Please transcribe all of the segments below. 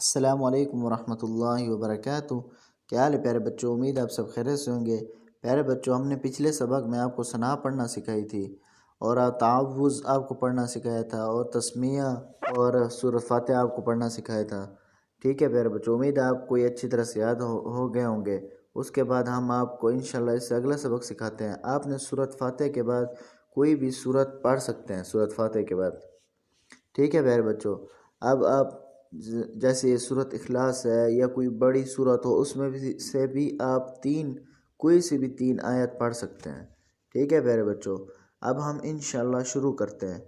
السلام علیکم ورحمۃ اللہ وبرکاتہ۔ کیا حال ہے پیارے بچوں؟ امید آپ سب خیریت سے ہوں گے۔ پیارے بچوں، ہم نے پچھلے سبق میں آپ کو ثنا پڑھنا سکھائی تھی اور تعوذ آپ کو پڑھنا سکھایا تھا اور تسمیہ اور سورۃ فاتحہ آپ کو پڑھنا سکھایا تھا۔ ٹھیک ہے پیارے بچوں، امید ہے آپ کو یہ اچھی طرح سے یاد ہو گئے ہوں گے۔ اس کے بعد ہم آپ کو انشاءاللہ اس سے اگلا سبق سکھاتے ہیں۔ آپ نے سورۃ فاتحہ کے بعد کوئی بھی سورت پڑھ سکتے ہیں سورۃ فاتحہ کے بعد۔ ٹھیک ہے پیارے بچوں، اب آپ جیسے یہ سورۃ اخلاص ہے یا کوئی بڑی سورت ہو، اس میں سے بھی آپ کوئی سے بھی 3 آیت پڑھ سکتے ہیں۔ ٹھیک ہے پیارے بچوں، اب ہم انشاءاللہ شروع کرتے ہیں۔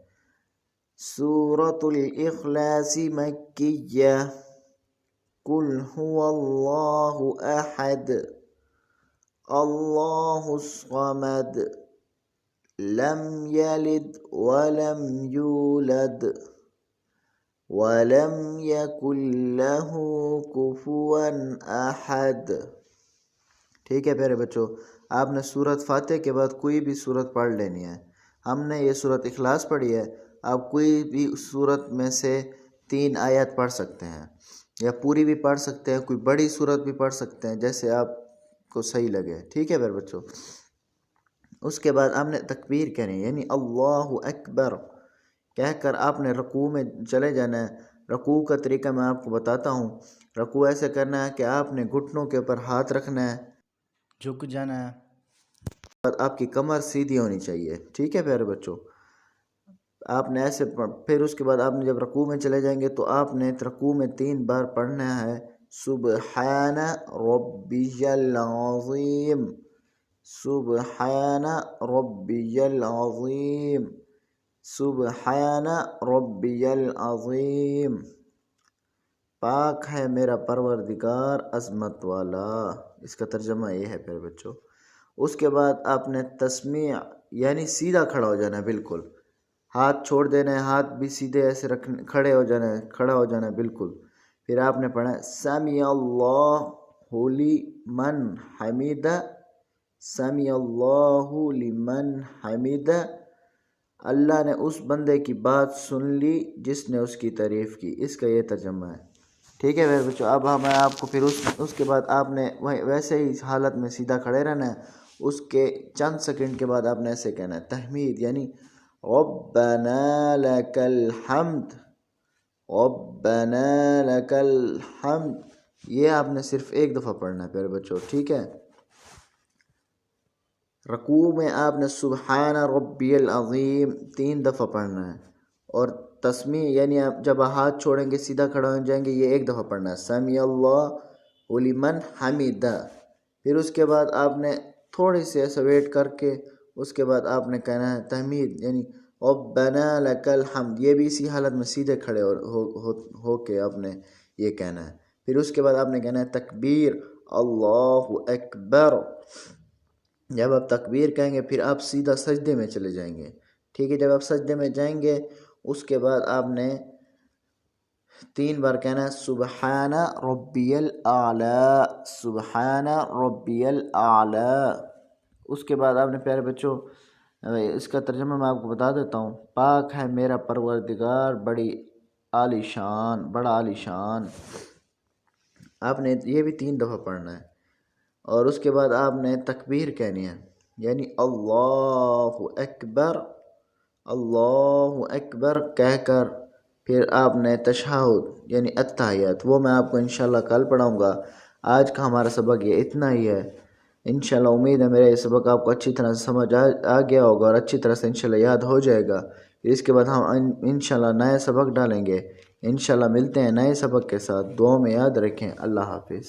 سورۃ الاخلاص مکیہ، قل هو اللہ احد اللہ الصمد لم یلد ولم یولد وَلَمْ يَكُنْ لَهُ كُفُوًا أَحَدٌ۔ ٹھیک ہے پیارے بچوں، آپ نے سورۃ فاتحہ کے بعد کوئی بھی سورت پڑھ لینی ہے۔ ہم نے یہ سورۃ اخلاص پڑھی ہے، آپ کوئی بھی سورت میں سے 3 آیات پڑھ سکتے ہیں یا پوری بھی پڑھ سکتے ہیں، کوئی بڑی سورت بھی پڑھ سکتے ہیں، جیسے آپ کو صحیح لگے۔ ٹھیک ہے پیارے بچوں، اس کے بعد آپ نے تکبیر کہنی یعنی اللہ اکبر کہہ کر آپ نے رکوع میں چلے جانا ہے۔ رکوع کا طریقہ میں آپ کو بتاتا ہوں۔ رکوع ایسے کرنا ہے کہ آپ نے گھٹنوں کے اوپر ہاتھ رکھنا ہے، جھک جانا ہے، اور آپ کی کمر سیدھی ہونی چاہیے۔ ٹھیک ہے پیارے بچوں، آپ نے ایسے پھر اس کے بعد آپ نے جب رکوع میں چلے جائیں گے تو آپ نے رکوع میں 3 بار پڑھنا ہے سبحان ربی العظیم، سبحان ربی العظیم، سبحان ربی العظیم، پاک ہے میرا پروردگار عظمت والا۔ اس کا ترجمہ یہ ہے پیارے بچوں۔ اس کے بعد آپ نے تسمیع یعنی سیدھا کھڑا ہو جانا ہے، بالکل ہاتھ چھوڑ دینا ہے، ہاتھ بھی سیدھے ایسے کھڑا ہو جانا ہے بالکل۔ پھر آپ نے پڑھا سمیع اللہ لمن حمدہ، سمیع اللہ لمن حمدہ، اللہ نے اس بندے کی بات سن لی جس نے اس کی تعریف کی۔ اس کا یہ ترجمہ ہے۔ ٹھیک ہے میرے بچوں، اب میں آپ کو پھر اس کے بعد آپ نے ویسے ہی حالت میں سیدھا کھڑے رہنا ہے۔ اس کے چند سیکنڈ کے بعد آپ نے ایسے کہنا ہے تحمید یعنی ربنا لک الحمد، ربنا لک الحمد، یہ آپ نے صرف 1 دفعہ پڑھنا ہے پیارے بچوں۔ ٹھیک ہے، رکوع میں آپ نے سبحان ربی العظیم 3 دفعہ پڑھنا ہے، اور تسمیع یعنی آپ جب ہاتھ چھوڑیں گے سیدھا کھڑا ہو جائیں گے، یہ 1 دفعہ پڑھنا ہے سمیع اللہ لمن حمدہ۔ پھر اس کے بعد آپ نے تھوڑی سی ایسا ویٹ کر کے اس کے بعد آپ نے کہنا ہے تحمید یعنی ربنا لک الحمد، یہ بھی اسی حالت میں سیدھے کھڑے ہو کے آپ نے یہ کہنا ہے۔ پھر اس کے بعد آپ نے کہنا ہے تکبیر اللہ اکبر۔ جب آپ تکبیر کہیں گے پھر آپ سیدھا سجدے میں چلے جائیں گے۔ ٹھیک ہے، جب آپ سجدے میں جائیں گے اس کے بعد آپ نے 3 بار کہنا ہے سبحان ربی الاعلی، سبحان ربی الاعلی۔ اس کے بعد آپ نے پیارے بچوں اس کا ترجمہ میں آپ کو بتا دیتا ہوں، پاک ہے میرا پروردگار بڑا عالی شان۔ آپ نے یہ بھی 3 دفعہ پڑھنا ہے، اور اس کے بعد آپ نے تکبیر کہنی ہے یعنی اللہ اکبر کہہ کر پھر آپ نے تشہد یعنی التحیات، وہ میں آپ کو انشاءاللہ کل پڑھاؤں گا۔ آج کا ہمارا سبق یہ اتنا ہی ہے۔ انشاءاللہ امید ہے میرا یہ سبق آپ کو اچھی طرح سے سمجھ آ گیا ہوگا اور اچھی طرح سے انشاءاللہ یاد ہو جائے گا۔ اس کے بعد ہم انشاءاللہ نئے سبق ڈالیں گے۔ انشاءاللہ ملتے ہیں نئے سبق کے ساتھ، دعاؤں میں یاد رکھیں۔ اللہ حافظ۔